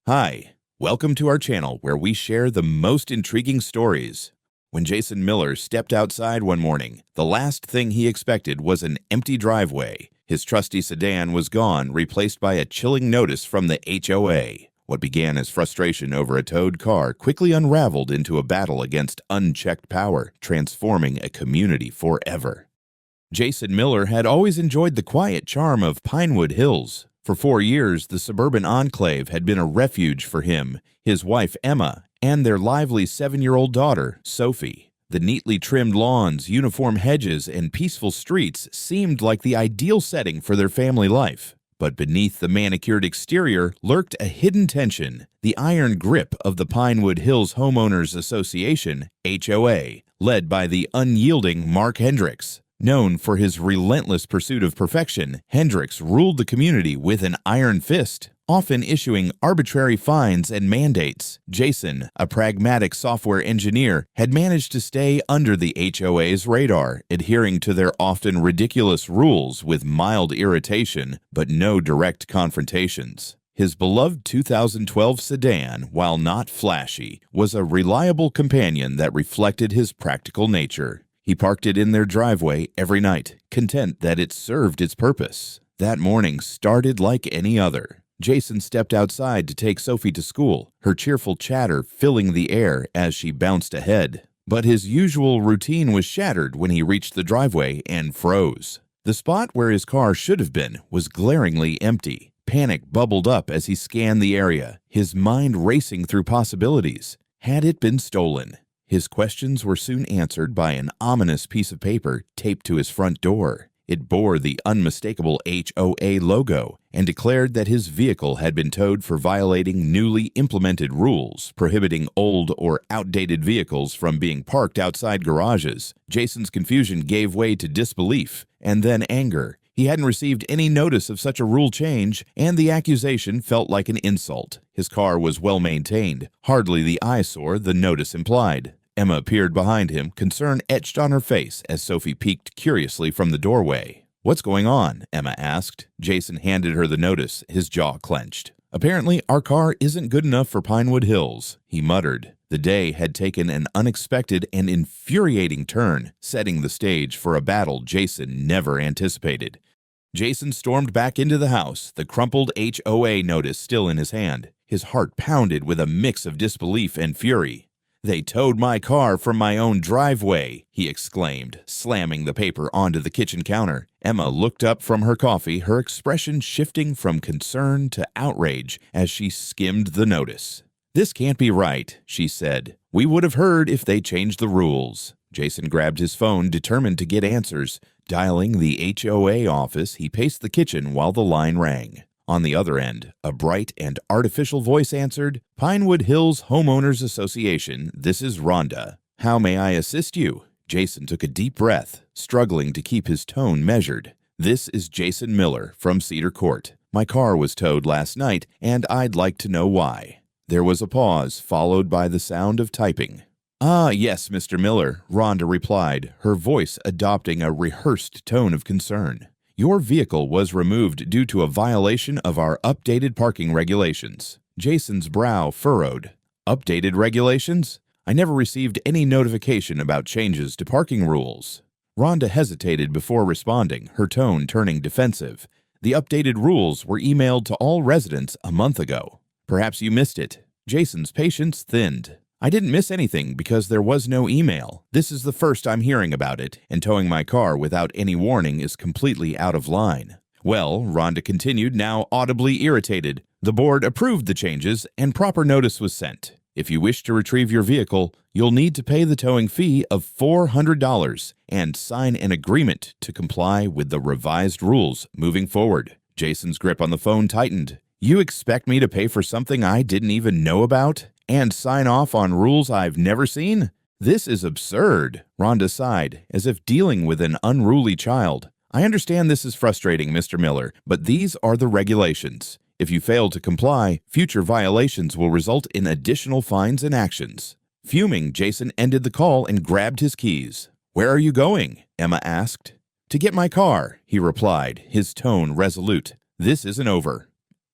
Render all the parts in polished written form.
Hi, welcome to our channel where we share the most intriguing stories. When Jason Miller stepped outside one morning, the last thing he expected was an empty driveway. His trusty sedan was gone, replaced by a chilling notice from the HOA. What began as frustration over a towed car quickly unraveled into a battle against unchecked power, transforming a community forever. Jason Miller had always enjoyed the quiet charm of Pinewood Hills. For 4 years, the suburban enclave had been a refuge for him, his wife Emma, and their lively 7-year-old daughter, Sophie. The neatly trimmed lawns, uniform hedges, and peaceful streets seemed like the ideal setting for their family life. But beneath the manicured exterior lurked a hidden tension, the iron grip of the Pinewood Hills Homeowners Association, HOA, led by the unyielding Mark Hendricks. Known for his relentless pursuit of perfection, Hendricks ruled the community with an iron fist, often issuing arbitrary fines and mandates. Jason, a pragmatic software engineer, had managed to stay under the HOA's radar, adhering to their often ridiculous rules with mild irritation but no direct confrontations. His beloved 2012 sedan, while not flashy, was a reliable companion that reflected his practical nature. He parked it in their driveway every night, content that it served its purpose. That morning started like any other. Jason stepped outside to take Sophie to school, her cheerful chatter filling the air as she bounced ahead. But his usual routine was shattered when he reached the driveway and froze. The spot where his car should have been was glaringly empty. Panic bubbled up as he scanned the area, his mind racing through possibilities. Had it been stolen? His questions were soon answered by an ominous piece of paper taped to his front door. It bore the unmistakable HOA logo and declared that his vehicle had been towed for violating newly implemented rules prohibiting old or outdated vehicles from being parked outside garages. Jason's confusion gave way to disbelief and then anger. He hadn't received any notice of such a rule change, and the accusation felt like an insult. His car was well maintained, hardly the eyesore the notice implied. Emma appeared behind him, concern etched on her face as Sophie peeked curiously from the doorway. "What's going on?" Emma asked. Jason handed her the notice, his jaw clenched. "Apparently, our car isn't good enough for Pinewood Hills," he muttered. The day had taken an unexpected and infuriating turn, setting the stage for a battle Jason never anticipated. Jason stormed back into the house, the crumpled HOA notice still in his hand. His heart pounded with a mix of disbelief and fury. "They towed my car from my own driveway," he exclaimed, slamming the paper onto the kitchen counter. Emma looked up from her coffee, her expression shifting from concern to outrage as she skimmed the notice. "This can't be right," she said. "We would have heard if they changed the rules." Jason grabbed his phone, determined to get answers. Dialing the HOA office, he paced the kitchen while the line rang. On the other end, a bright and artificial voice answered, "Pinewood Hills Homeowners Association, this is Rhonda. How may I assist you?" Jason took a deep breath, struggling to keep his tone measured. "This is Jason Miller from Cedar Court. My car was towed last night, and I'd like to know why." There was a pause, followed by the sound of typing. "Ah, yes, Mr. Miller," Rhonda replied, her voice adopting a rehearsed tone of concern. "Your vehicle was removed due to a violation of our updated parking regulations." Jason's brow furrowed. "Updated regulations? I never received any notification about changes to parking rules." Rhonda hesitated before responding, her tone turning defensive. "The updated rules were emailed to all residents a month ago. Perhaps you missed it." Jason's patience thinned. "I didn't miss anything because there was no email. This is the first I'm hearing about it, and towing my car without any warning is completely out of line." "Well," Rhonda continued, now audibly irritated, "the board approved the changes and proper notice was sent. If you wish to retrieve your vehicle, you'll need to pay the towing fee of $400 and sign an agreement to comply with the revised rules moving forward." Jason's grip on the phone tightened. "You expect me to pay for something I didn't even know about? And sign off on rules I've never seen? This is absurd." Rhonda sighed, as if dealing with an unruly child. "I understand this is frustrating, Mr. Miller, but these are the regulations. If you fail to comply, future violations will result in additional fines and actions." Fuming, Jason ended the call and grabbed his keys. "Where are you going?" Emma asked. "To get my car," he replied, his tone resolute. "This isn't over."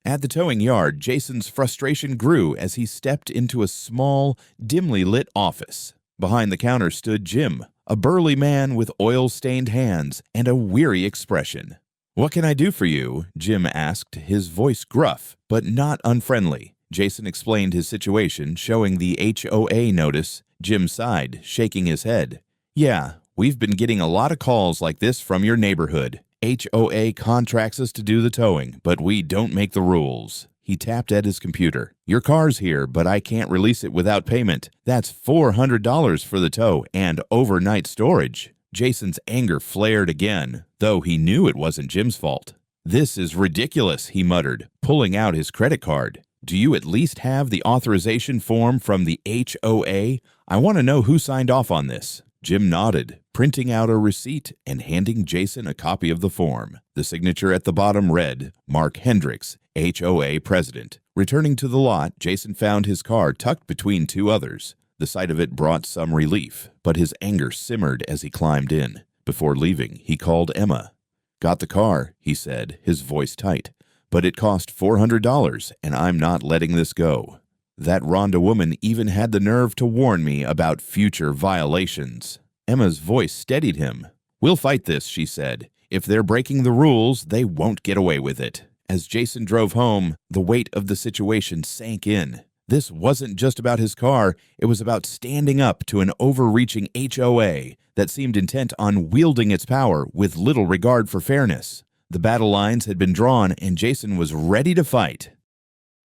At the towing yard, Jason's frustration grew as he stepped into a small, dimly lit office. Behind the counter stood Jim, a burly man with oil-stained hands and a weary expression. "What can I do for you?" Jim asked, his voice gruff, but not unfriendly. Jason explained his situation, showing the HOA notice. Jim sighed, shaking his head. "Yeah, we've been getting a lot of calls like this from your neighborhood. HOA contracts us to do the towing, but we don't make the rules." He tapped at his computer. "Your car's here, but I can't release it without payment. That's $400 for the tow and overnight storage." Jason's anger flared again, though he knew it wasn't Jim's fault. "This is ridiculous," he muttered, pulling out his credit card. "Do you at least have the authorization form from the HOA? I want to know who signed off on this." Jim nodded, printing out a receipt and handing Jason a copy of the form. The signature at the bottom read, "Mark Hendricks, HOA President." Returning to the lot, Jason found his car tucked between two others. The sight of it brought some relief, but his anger simmered as he climbed in. Before leaving, he called Emma. "Got the car," he said, his voice tight. "But it cost $400, and I'm not letting this go." That Rhonda woman even had the nerve to warn me about future violations. Emma's voice steadied him. "We'll fight this," she said. "If they're breaking the rules, they won't get away with it." As Jason drove home, the weight of the situation sank in. This wasn't just about his car, it was about standing up to an overreaching HOA that seemed intent on wielding its power with little regard for fairness. The battle lines had been drawn, and Jason was ready to fight.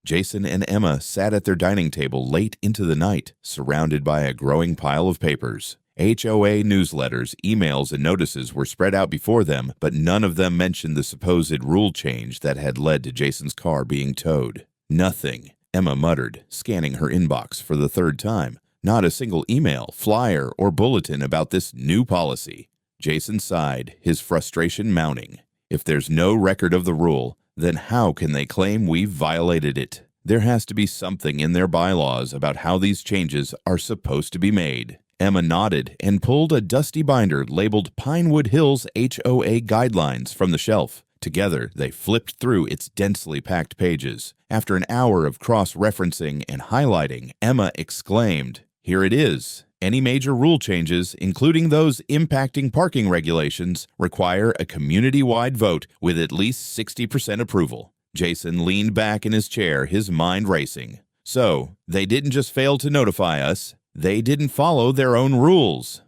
Jason and Emma sat at their dining table late into the night, surrounded by a growing pile of papers. HOA newsletters, emails, and notices were spread out before them, but none of them mentioned the supposed rule change that had led to Jason's car being towed. "Nothing," Emma muttered, scanning her inbox for the third time. "Not a single email, flyer, or bulletin about this new policy." Jason sighed, his frustration mounting. If there's no record of the rule, then how can they claim we've violated it? There has to be something in their bylaws about how these changes are supposed to be made. Emma nodded and pulled a dusty binder labeled Pinewood Hills HOA Guidelines from the shelf. Together, they flipped through its densely packed pages. After an hour of cross-referencing and highlighting, Emma exclaimed, "Here it is. Any major rule changes, including those impacting parking regulations, require a community-wide vote with at least 60% approval." Jason leaned back in his chair, his mind racing. So, they didn't just fail to notify us, they didn't follow their own rules.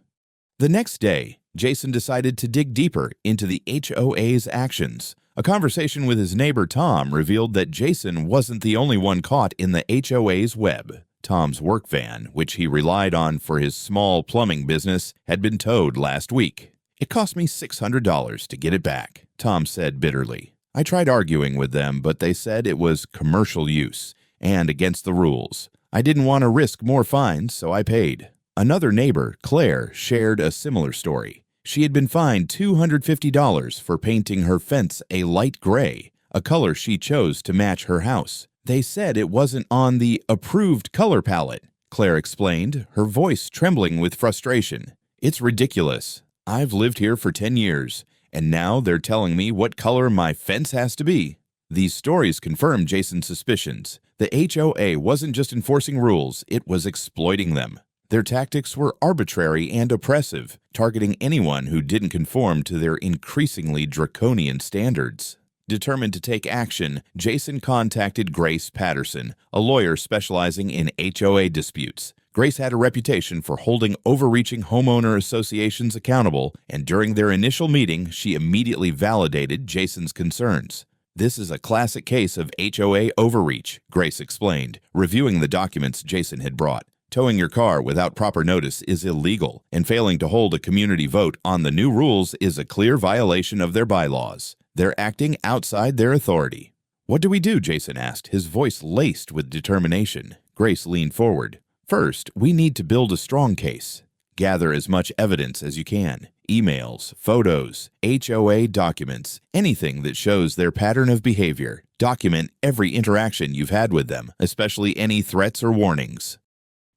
The next day, Jason decided to dig deeper into the HOA's actions. A conversation with his neighbor Tom revealed that Jason wasn't the only one caught in the HOA's web. Tom's work van, which he relied on for his small plumbing business, had been towed last week. "It cost me $600 to get it back," Tom said bitterly. "I tried arguing with them, but they said it was commercial use and against the rules. I didn't want to risk more fines, so I paid." Another neighbor, Claire, shared a similar story. She had been fined $250 for painting her fence a light gray, a color she chose to match her house. "They said it wasn't on the approved color palette," Claire explained, her voice trembling with frustration. "It's ridiculous. I've lived here for 10 years, and now they're telling me what color my fence has to be." These stories confirmed Jason's suspicions. The HOA wasn't just enforcing rules, it was exploiting them. Their tactics were arbitrary and oppressive, targeting anyone who didn't conform to their increasingly draconian standards. Determined to take action, Jason contacted Grace Patterson, a lawyer specializing in HOA disputes. Grace had a reputation for holding overreaching homeowner associations accountable, and during their initial meeting, she immediately validated Jason's concerns. "This is a classic case of HOA overreach," Grace explained, reviewing the documents Jason had brought. "Towing your car without proper notice is illegal, and failing to hold a community vote on the new rules is a clear violation of their bylaws. They're acting outside their authority." "What do we do?" Jason asked, his voice laced with determination. Grace leaned forward. "First, we need to build a strong case. Gather as much evidence as you can. Emails, photos, HOA documents, anything that shows their pattern of behavior. Document every interaction you've had with them, especially any threats or warnings."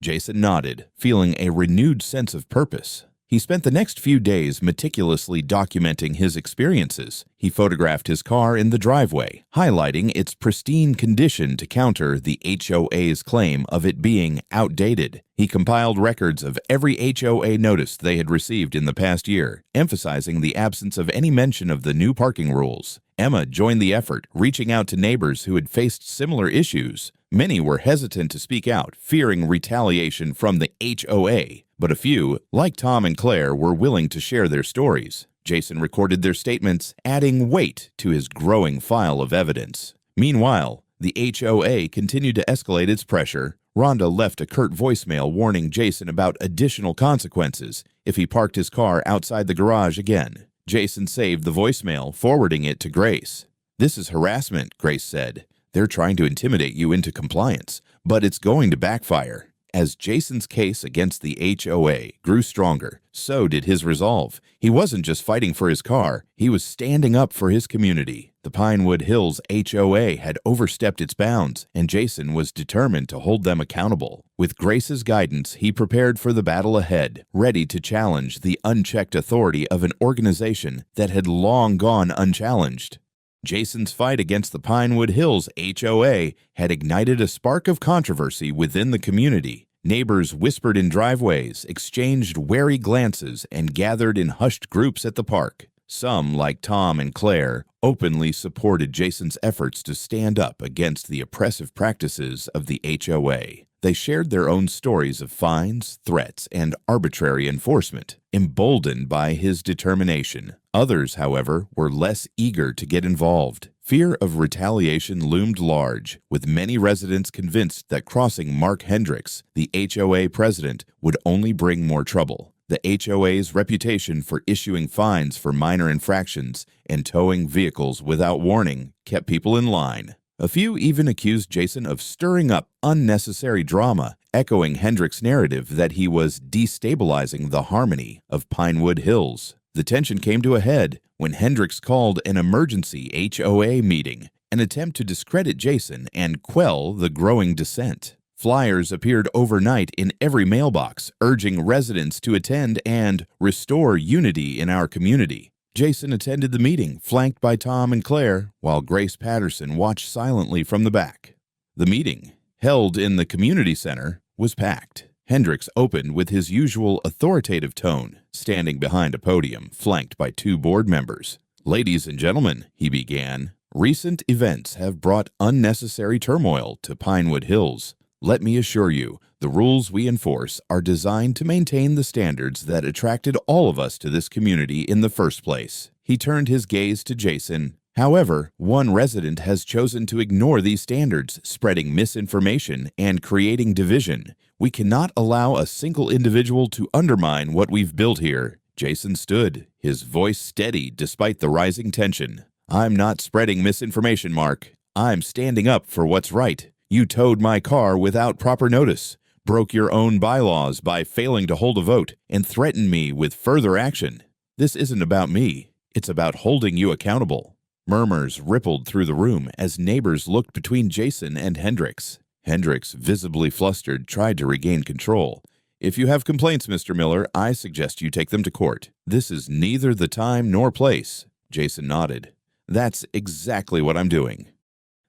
Jason nodded, feeling a renewed sense of purpose. He spent the next few days meticulously documenting his experiences. He photographed his car in the driveway, highlighting its pristine condition to counter the HOA's claim of it being outdated. He compiled records of every HOA notice they had received in the past year, emphasizing the absence of any mention of the new parking rules. Emma joined the effort, reaching out to neighbors who had faced similar issues. Many were hesitant to speak out, fearing retaliation from the HOA, but a few, like Tom and Claire, were willing to share their stories. Jason recorded their statements, adding weight to his growing file of evidence. Meanwhile, the HOA continued to escalate its pressure. Rhonda left a curt voicemail warning Jason about additional consequences if he parked his car outside the garage again. Jason saved the voicemail, forwarding it to Grace. "This is harassment," Grace said. "They're trying to intimidate you into compliance, but it's going to backfire." As Jason's case against the HOA grew stronger, so did his resolve. He wasn't just fighting for his car, he was standing up for his community. The Pinewood Hills HOA had overstepped its bounds, and Jason was determined to hold them accountable. With Grace's guidance, he prepared for the battle ahead, ready to challenge the unchecked authority of an organization that had long gone unchallenged. Jason's fight against the Pinewood Hills HOA had ignited a spark of controversy within the community. Neighbors whispered in driveways, exchanged wary glances, and gathered in hushed groups at the park. Some, like Tom and Claire, openly supported Jason's efforts to stand up against the oppressive practices of the HOA. They shared their own stories of fines, threats, and arbitrary enforcement, emboldened by his determination. Others, however, were less eager to get involved. Fear of retaliation loomed large, with many residents convinced that crossing Mark Hendricks, the HOA president, would only bring more trouble. The HOA's reputation for issuing fines for minor infractions and towing vehicles without warning kept people in line. A few even accused Jason of stirring up unnecessary drama, echoing Hendricks' narrative that he was destabilizing the harmony of Pinewood Hills. The tension came to a head when Hendricks called an emergency HOA meeting, an attempt to discredit Jason and quell the growing dissent. Flyers appeared overnight in every mailbox, urging residents to attend and restore unity in our community. Jason attended the meeting, flanked by Tom and Claire, while Grace Patterson watched silently from the back. The meeting, held in the community center, was packed. Hendricks opened with his usual authoritative tone, standing behind a podium, flanked by two board members. "Ladies and gentlemen," he began, "recent events have brought unnecessary turmoil to Pinewood Hills. Let me assure you, the rules we enforce are designed to maintain the standards that attracted all of us to this community in the first place." He turned his gaze to Jason. "However, one resident has chosen to ignore these standards, spreading misinformation and creating division. We cannot allow a single individual to undermine what we've built here." Jason stood, his voice steady despite the rising tension. "I'm not spreading misinformation, Mark. I'm standing up for what's right. You towed my car without proper notice, broke your own bylaws by failing to hold a vote, and threatened me with further action. This isn't about me. It's about holding you accountable." Murmurs rippled through the room as neighbors looked between Jason and Hendricks. Hendricks, visibly flustered, tried to regain control. "If you have complaints, Mr. Miller, I suggest you take them to court. This is neither the time nor place." Jason nodded. "That's exactly what I'm doing."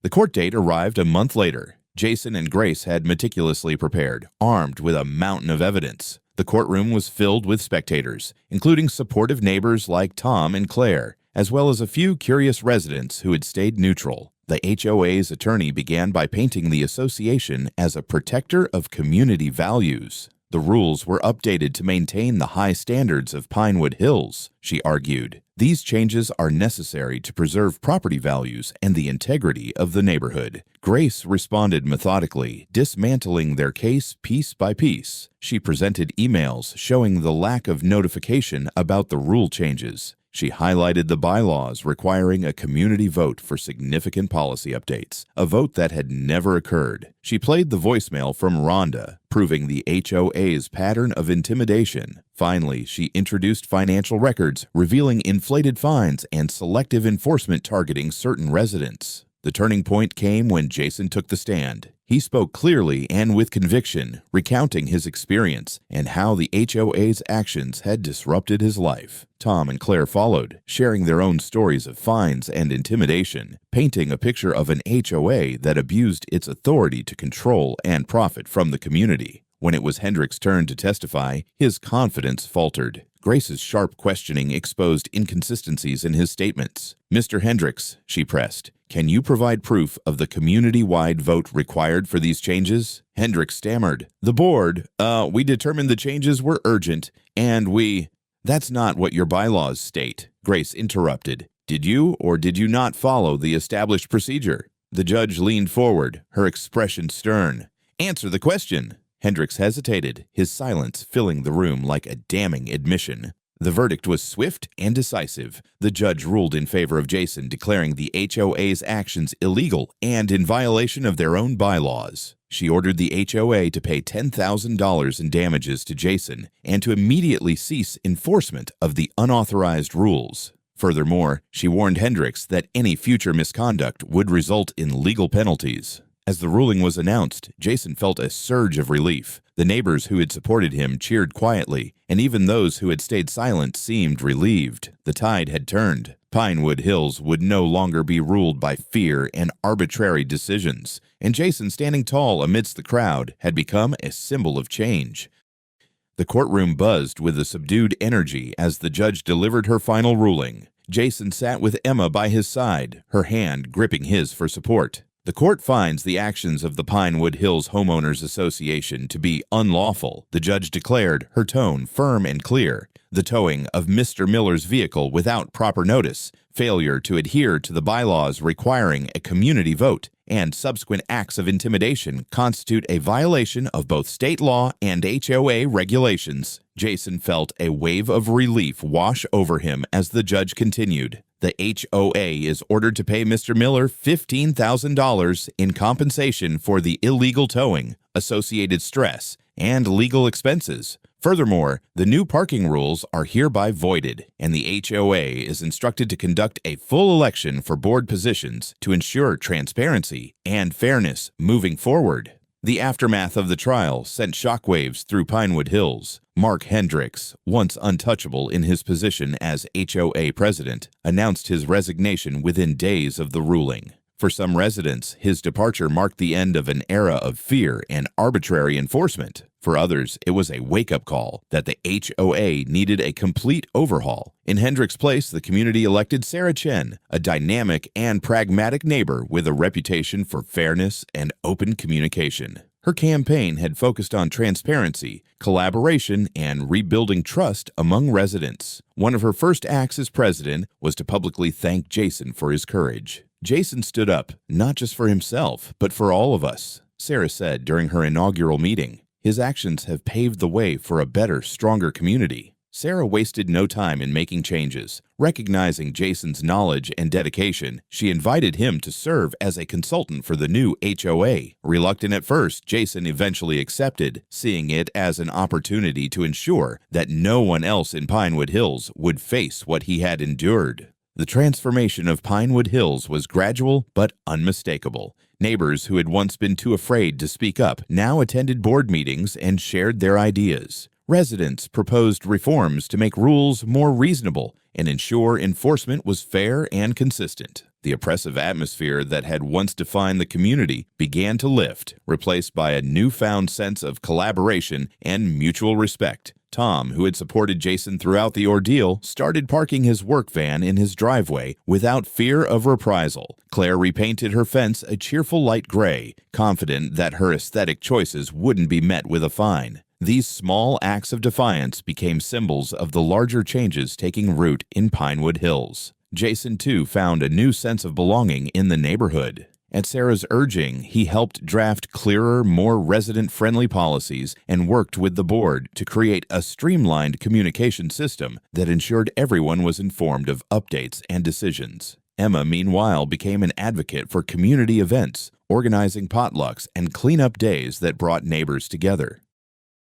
The court date arrived a month later. Jason and Grace had meticulously prepared, armed with a mountain of evidence. The courtroom was filled with spectators, including supportive neighbors like Tom and Claire, as well as a few curious residents who had stayed neutral. The HOA's attorney began by painting the association as a protector of community values. The rules were updated to maintain the high standards of Pinewood Hills, she argued. These changes are necessary to preserve property values and the integrity of the neighborhood. Grace responded methodically, dismantling their case piece by piece. She presented emails showing the lack of notification about the rule changes. She highlighted the bylaws requiring a community vote for significant policy updates, a vote that had never occurred. She played the voicemail from Rhonda, proving the HOA's pattern of intimidation. Finally, she introduced financial records, revealing inflated fines and selective enforcement targeting certain residents. The turning point came when Jason took the stand. He spoke clearly and with conviction, recounting his experience and how the HOA's actions had disrupted his life. Tom and Claire followed, sharing their own stories of fines and intimidation, painting a picture of an HOA that abused its authority to control and profit from the community. When it was Hendrick's turn to testify, his confidence faltered. Grace's sharp questioning exposed inconsistencies in his statements. "Mr. Hendricks," she pressed, "can you provide proof of the community-wide vote required for these changes?" Hendricks stammered. "The board, we determined the changes were urgent, and we—" "That's not what your bylaws state," Grace interrupted. "Did you or did you not follow the established procedure?" The judge leaned forward, her expression stern. "Answer the question." Hendricks hesitated, his silence filling the room like a damning admission. The verdict was swift and decisive. The judge ruled in favor of Jason, declaring the HOA's actions illegal and in violation of their own bylaws. She ordered the HOA to pay $10,000 in damages to Jason and to immediately cease enforcement of the unauthorized rules. Furthermore, she warned Hendricks that any future misconduct would result in legal penalties. As the ruling was announced, Jason felt a surge of relief. The neighbors who had supported him cheered quietly, and even those who had stayed silent seemed relieved. The tide had turned. Pinewood Hills would no longer be ruled by fear and arbitrary decisions, and Jason, standing tall amidst the crowd, had become a symbol of change. The courtroom buzzed with a subdued energy as the judge delivered her final ruling. Jason sat with Emma by his side, her hand gripping his for support. The court finds the actions of the Pinewood Hills Homeowners Association to be unlawful, the judge declared, her tone firm and clear. The towing of Mr. Miller's vehicle without proper notice, failure to adhere to the bylaws requiring a community vote, and subsequent acts of intimidation constitute a violation of both state law and HOA regulations. Jason felt a wave of relief wash over him as the judge continued. The HOA is ordered to pay Mr. Miller $15,000 in compensation for the illegal towing, associated stress, and legal expenses. Furthermore, the new parking rules are hereby voided, and the HOA is instructed to conduct a full election for board positions to ensure transparency and fairness moving forward. The aftermath of the trial sent shockwaves through Pinewood Hills. Mark Hendricks, once untouchable in his position as HOA president, announced his resignation within days of the ruling. For some residents, his departure marked the end of an era of fear and arbitrary enforcement. For others, it was a wake-up call that the HOA needed a complete overhaul. In Hendricks' place, the community elected Sarah Chen, a dynamic and pragmatic neighbor with a reputation for fairness and open communication. Her campaign had focused on transparency, collaboration, and rebuilding trust among residents. One of her first acts as president was to publicly thank Jason for his courage. Jason stood up, not just for himself, but for all of us, Sarah said during her inaugural meeting. His actions have paved the way for a better, stronger community. Sarah wasted no time in making changes. Recognizing Jason's knowledge and dedication, she invited him to serve as a consultant for the new HOA. Reluctant at first, Jason eventually accepted, seeing it as an opportunity to ensure that no one else in Pinewood Hills would face what he had endured. The transformation of Pinewood Hills was gradual but unmistakable. Neighbors who had once been too afraid to speak up now attended board meetings and shared their ideas. Residents proposed reforms to make rules more reasonable and ensure enforcement was fair and consistent. The oppressive atmosphere that had once defined the community began to lift, replaced by a newfound sense of collaboration and mutual respect. Tom, who had supported Jason throughout the ordeal, started parking his work van in his driveway without fear of reprisal. Claire repainted her fence a cheerful light gray, confident that her aesthetic choices wouldn't be met with a fine. These small acts of defiance became symbols of the larger changes taking root in Pinewood Hills. Jason, too, found a new sense of belonging in the neighborhood. At Sarah's urging, he helped draft clearer, more resident-friendly policies and worked with the board to create a streamlined communication system that ensured everyone was informed of updates and decisions. Emma, meanwhile, became an advocate for community events, organizing potlucks and cleanup days that brought neighbors together.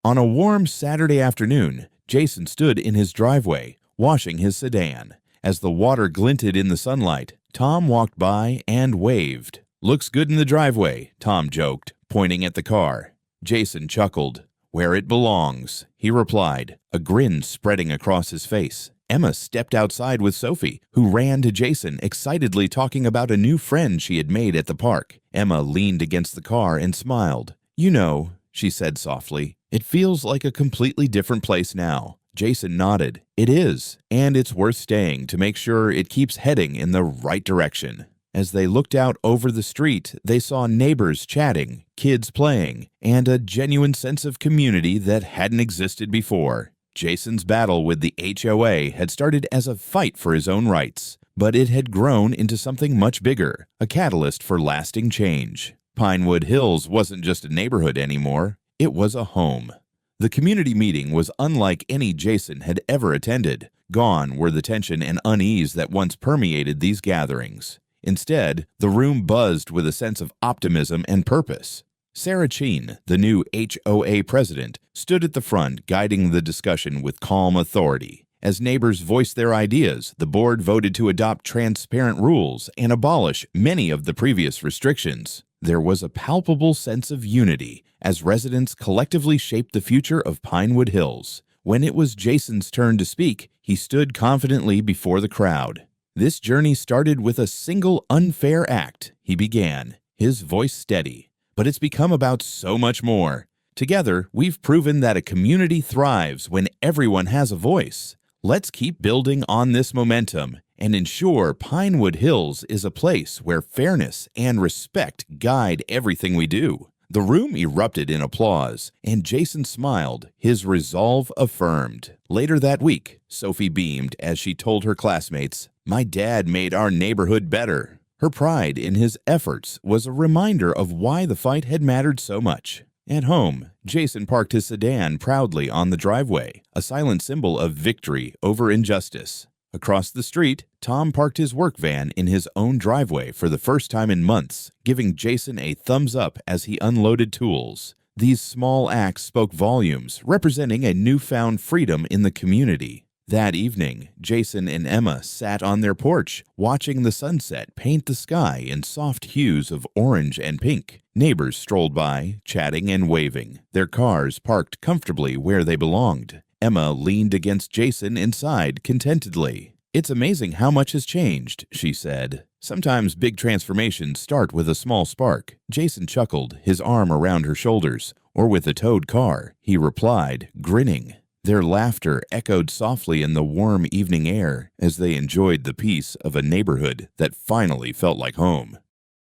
On a warm Saturday afternoon, Jason stood in his driveway, washing his sedan. As the water glinted in the sunlight, Tom walked by and waved. "Looks good in the driveway," Tom joked, pointing at the car. Jason chuckled. "Where it belongs," he replied, a grin spreading across his face. Emma stepped outside with Sophie, who ran to Jason, excitedly talking about a new friend she had made at the park. Emma leaned against the car and smiled. "You know," she said softly, "it feels like a completely different place now." Jason nodded. "It is, and it's worth staying to make sure it keeps heading in the right direction." As they looked out over the street, they saw neighbors chatting, kids playing, and a genuine sense of community that hadn't existed before. Jason's battle with the HOA had started as a fight for his own rights, but it had grown into something much bigger, a catalyst for lasting change. Pinewood Hills wasn't just a neighborhood anymore, it was a home. The community meeting was unlike any Jason had ever attended. Gone were the tension and unease that once permeated these gatherings. Instead, the room buzzed with a sense of optimism and purpose. Sarah Cheen, the new HOA president, stood at the front guiding the discussion with calm authority. As neighbors voiced their ideas, the board voted to adopt transparent rules and abolish many of the previous restrictions. There was a palpable sense of unity as residents collectively shaped the future of Pinewood Hills. When it was Jason's turn to speak, he stood confidently before the crowd. "This journey started with a single unfair act," he began, his voice steady. "But it's become about so much more. Together, we've proven that a community thrives when everyone has a voice. Let's keep building on this momentum and ensure Pinewood Hills is a place where fairness and respect guide everything we do." The room erupted in applause, and Jason smiled, his resolve affirmed. Later that week, Sophie beamed as she told her classmates, "My dad made our neighborhood better." Her pride in his efforts was a reminder of why the fight had mattered so much. At home, Jason parked his sedan proudly on the driveway, a silent symbol of victory over injustice. Across the street, Tom parked his work van in his own driveway for the first time in months, giving Jason a thumbs up as he unloaded tools. These small acts spoke volumes, representing a newfound freedom in the community. That evening, Jason and Emma sat on their porch, watching the sunset paint the sky in soft hues of orange and pink. Neighbors strolled by, chatting and waving, their cars parked comfortably where they belonged. Emma leaned against Jason inside contentedly. "It's amazing how much has changed," she said. "Sometimes big transformations start with a small spark." Jason chuckled, his arm around her shoulders. "Or with a towed car," he replied, grinning. Their laughter echoed softly in the warm evening air as they enjoyed the peace of a neighborhood that finally felt like home.